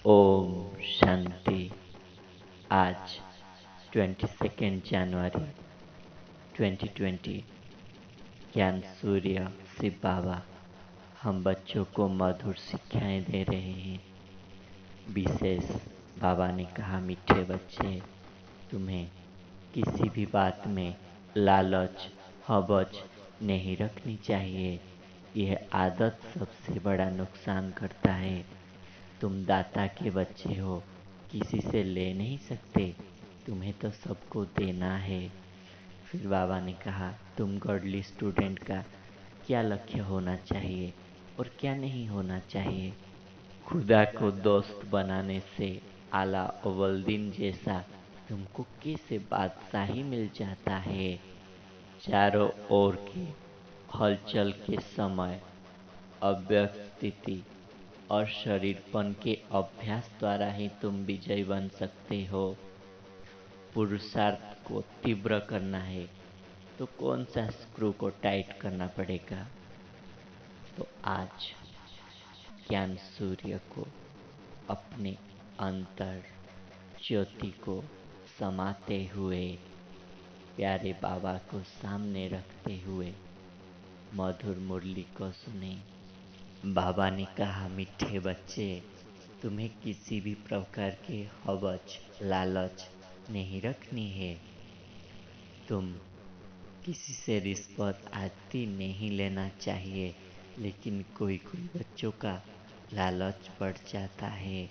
ओम शांति। आज 22 जनवरी 2020 ज्ञान सूर्य शिव बाबा हम बच्चों को मधुर शिक्षाएं दे रहे हैं। विशेष बाबा ने कहा, मीठे बच्चे, तुम्हें किसी भी बात में लालच हवस नहीं रखनी चाहिए। यह आदत सबसे बड़ा नुकसान करता है। तुम दाता के बच्चे हो, किसी से ले नहीं सकते, तुम्हें तो सबको देना है। फिर बाबा ने कहा, तुम गॉडली स्टूडेंट का क्या लक्ष्य होना चाहिए और क्या नहीं होना चाहिए। खुदा को दोस्त बनाने से आला ओवल्दीन जैसा तुमको कैसे बादशाही मिल जाता है। चारों ओर की हलचल के समय अव्यक्त स्थिति और शरीरपन के अभ्यास द्वारा ही तुम विजयी बन सकते हो। पुरुषार्थ को तीव्र करना है तो कौन सा स्क्रू को टाइट करना पड़ेगा। तो आज ज्ञान सूर्य को अपने अंतर ज्योति को समाते हुए प्यारे बाबा को सामने रखते हुए मधुर मुरली को सुने। बाबा ने कहा, मीठे बच्चे, तुम्हें किसी भी प्रकार के हवस लालच नहीं रखनी है। तुम किसी से रिश्वत आदि नहीं लेना चाहिए, लेकिन कोई कोई बच्चों का लालच बढ़ जाता है।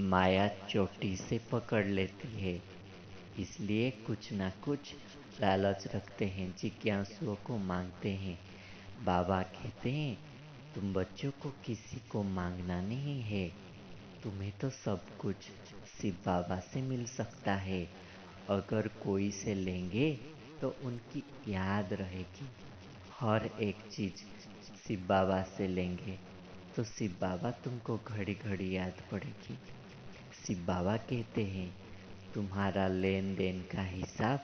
माया चोटी से पकड़ लेती है, इसलिए कुछ ना कुछ लालच रखते हैं, जिज्ञासुओं को मांगते हैं। बाबा कहते हैं, तुम बच्चों को किसी को मांगना नहीं है, तुम्हें तो सब कुछ शिव बाबा से मिल सकता है। अगर कोई से लेंगे तो उनकी याद रहेगी। हर एक चीज शिव बाबा से लेंगे तो शिव बाबा तुमको घड़ी घड़ी याद पड़ेगी। शिव बाबा कहते हैं, तुम्हारा लेन देन का हिसाब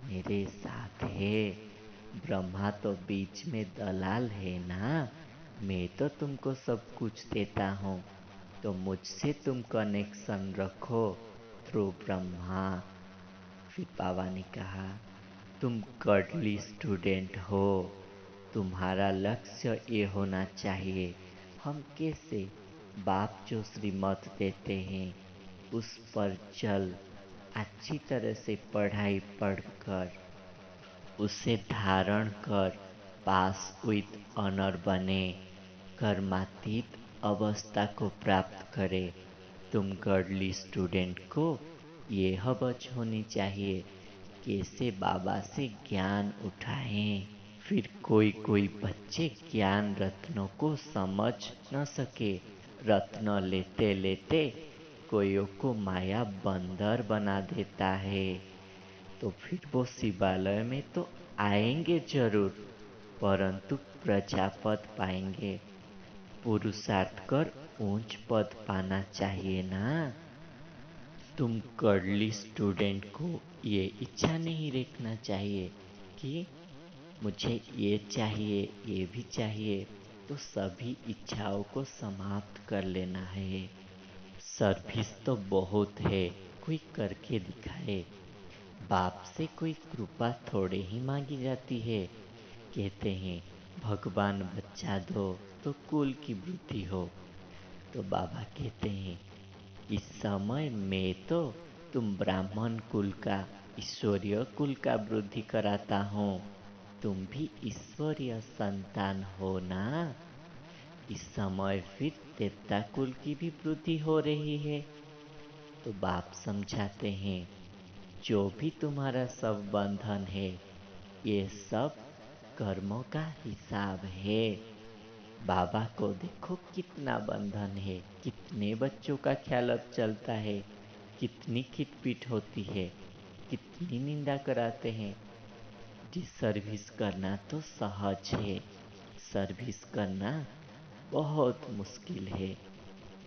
मेरे साथ है। ब्रह्मा तो बीच में दलाल है ना, मैं तो तुमको सब कुछ देता हूँ, तो मुझसे तुम कनेक्शन रखो थ्रू ब्रह्मा। फिर बाबा ने कहा, तुम गॉडली स्टूडेंट हो, तुम्हारा लक्ष्य ये होना चाहिए, हम कैसे बाप जो श्रीमत देते हैं उस पर चल अच्छी तरह से पढ़ाई पढ़कर उसे धारण कर पास विथ ऑनर बने, कर्मातीत अवस्था को प्राप्त करे। तुम गॉडली स्टूडेंट को ये हवस होनी चाहिए, कैसे बाबा से ज्ञान उठाएं। फिर कोई कोई बच्चे ज्ञान रत्नों को समझ न सके, रत्न लेते लेते कोइयों को माया बंदर बना देता है। तो फिर वो शिवालय में तो आएंगे जरूर, परंतु प्रजापद पाएंगे। पुरुषार्थ कर ऊंच पद पाना चाहिए ना। तुम कर्ली स्टूडेंट को ये इच्छा नहीं रखना चाहिए कि मुझे ये चाहिए ये भी चाहिए, तो सभी इच्छाओं को समाप्त कर लेना है। सर्विस तो बहुत है, कोई करके दिखाए। बाप से कोई कृपा थोड़े ही मांगी जाती है। कहते हैं, भगवान बच्चा दो तो कुल की वृद्धि हो। तो बाबा कहते हैं, इस समय में तो तुम ब्राह्मण कुल का ईश्वरीय कुल का वृद्धि कराता हूँ। तुम भी ईश्वरीय संतान हो ना। इस समय फिर देवता कुल की भी वृद्धि हो रही है। तो बाप समझाते हैं, जो भी तुम्हारा सब बंधन है, ये सब कर्मों का हिसाब है। बाबा को देखो कितना बंधन है, कितने बच्चों का ख्याल अब चलता है, कितनी खिटपीट होती है, कितनी निंदा कराते हैं। जी, सर्विस करना तो सहज है, सर्विस करना बहुत मुश्किल है।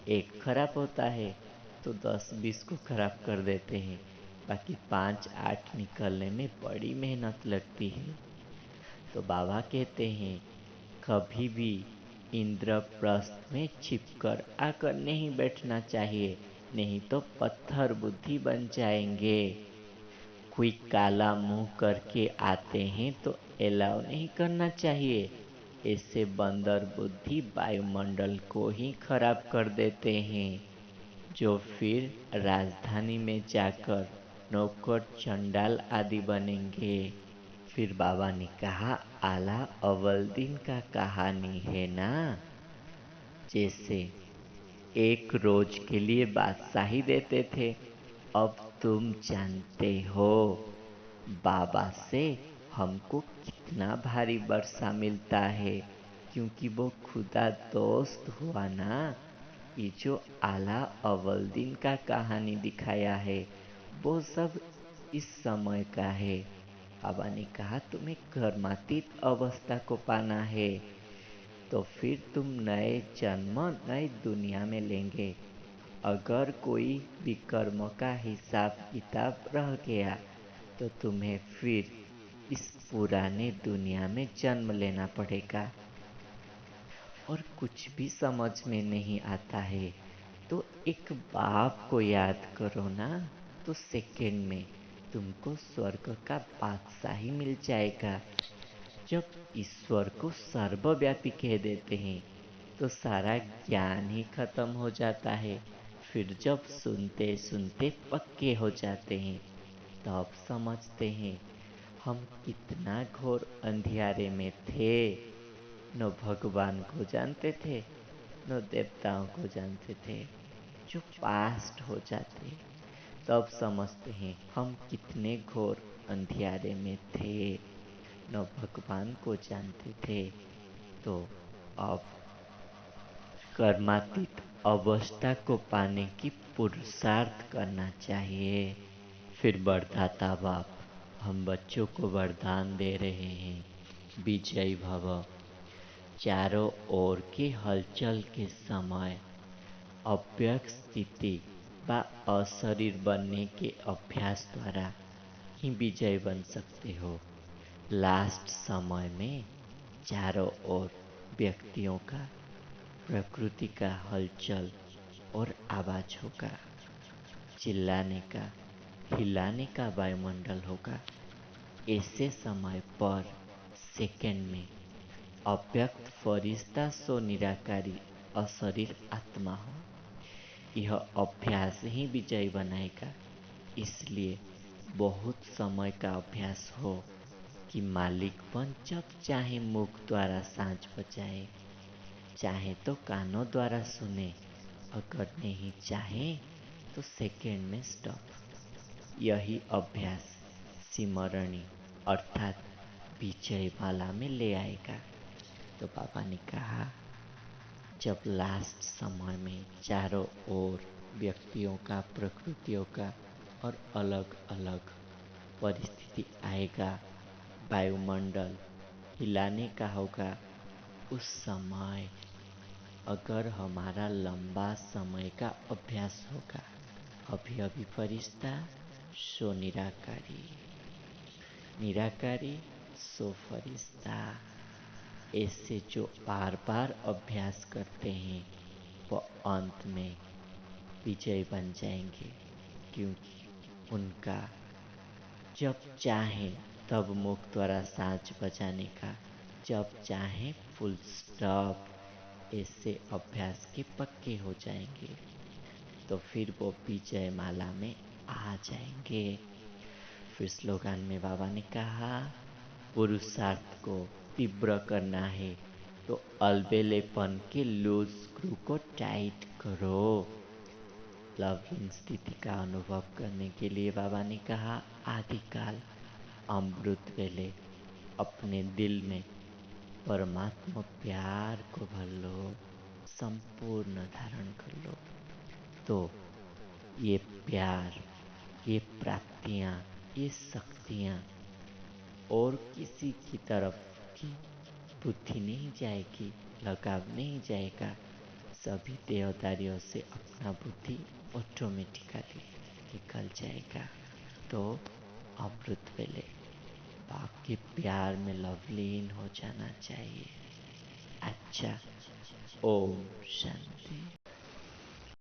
एक खराब होता है तो 10-20 को खराब कर देते हैं, बाकी 5-8 निकलने में बड़ी मेहनत लगती है। तो बाबा कहते हैं, कभी भी इंद्रप्रस्थ में छिपकर आकर नहीं बैठना चाहिए, नहीं तो पत्थर बुद्धि बन जाएंगे। कोई काला मुंह करके आते हैं तो एलाव नहीं करना चाहिए। ऐसे बंदर बुद्धि वायुमंडल को ही खराब कर देते हैं, जो फिर राजधानी में जाकर नौकर चंडाल आदि बनेंगे। फिर बाबा ने कहा, आला अव्वल दिन का कहानी है ना, जैसे एक रोज के लिए बादशाही देते थे, अब तुम जानते हो बाबा से हमको कितना भारी वर्षा मिलता है, क्योंकि वो खुदा दोस्त हुआ ना। ये जो आला अव्वल दिन का कहानी दिखाया है वो सब इस समय का है। बाबा ने कहा, तुम्हें कर्मातीत अवस्था को पाना है तो फिर तुम नए जन्म नई दुनिया में लेंगे। अगर कोई विकर्म का हिसाब किताब रह गया तो तुम्हें फिर इस पुराने दुनिया में जन्म लेना पड़ेगा। और कुछ भी समझ में नहीं आता है तो एक बाप को याद करो ना, तो सेकंड में तुमको स्वर्ग का बादशाही मिल जाएगा। जब ईश्वर को सर्वव्यापी कह देते हैं तो सारा ज्ञान ही खत्म हो जाता है। फिर जब सुनते सुनते पक्के हो जाते हैं तब समझते हैं हम कितना घोर अंधियारे में थे। न भगवान को जानते थे न देवताओं को जानते थे। जो पास्ट हो जाते तब समझते हैं हम कितने घोर अंधियारे में थे, न भगवान को जानते थे। तो अब कर्मातीत अवस्था को पाने की पुरुषार्थ करना चाहिए। फिर वरदाता बाप हम बच्चों को वरदान दे रहे हैं, विजयी भव। चारों ओर की हलचल के समय अव्यक्त स्थिति व अशरीर बनने के अभ्यास द्वारा ही विजय बन सकते हो। लास्ट समय में चारों ओर व्यक्तियों का, प्रकृति का हलचल और आवाज होगा, चिल्लाने का, हिलाने का वायुमंडल होगा। ऐसे समय पर सेकंड में अव्यक्त फरिश्ता सो निराकारी अशरीर आत्मा हो। यह अभ्यास ही विजय बनाएगा। इसलिए बहुत समय का अभ्यास हो कि मालिकपन जब चाहे मुख द्वारा सांच बजाए, चाहे तो कानों द्वारा सुने, अगर नहीं चाहे तो सेकंड में स्टॉप। यही अभ्यास सिमरणी अर्थात विजय माला में ले आएगा। तो बाबा ने कहा, जब लास्ट समय में चारों ओर व्यक्तियों का, प्रकृतियों का और अलग अलग परिस्थिति आएगा, वायुमंडल हिलाने का होगा, उस समय अगर हमारा लंबा समय का अभ्यास होगा, अभी अभी फरिश्ता सो निराकारी, निराकारी सो फरिश्ता, ऐसे जो बार बार अभ्यास करते हैं वो अंत में विजय बन जाएंगे। क्योंकि उनका जब चाहे तब मुख द्वारा सांच बजाने का, जब चाहे फुल स्टॉप, ऐसे अभ्यास के पक्के हो जाएंगे। तो फिर वो विजय माला में आ जाएंगे। फिर स्लोगन में बाबा ने कहा, पुरुषार्थ को तीव्र करना है तो अलबेलेपन के लूज स्क्रू को टाइट करो। लवलीन स्थिति का अनुभव करने के लिए बाबा ने कहा, आदिकाल अमृत वेले अपने दिल में परमात्मा प्यार को भर लो, संपूर्ण धारण कर लो। तो ये प्यार, ये प्राप्तियाँ, ये शक्तियाँ और किसी की तरफ की बुद्धि नहीं जाएगी, लगाव नहीं जाएगा। सभी देवदारियों से अपना बुद्धि ऑटोमेटिकली निकल जाएगा। तो अमृत वेले बाप के प्यार में लवलीन हो जाना चाहिए। अच्छा, ओम शांति।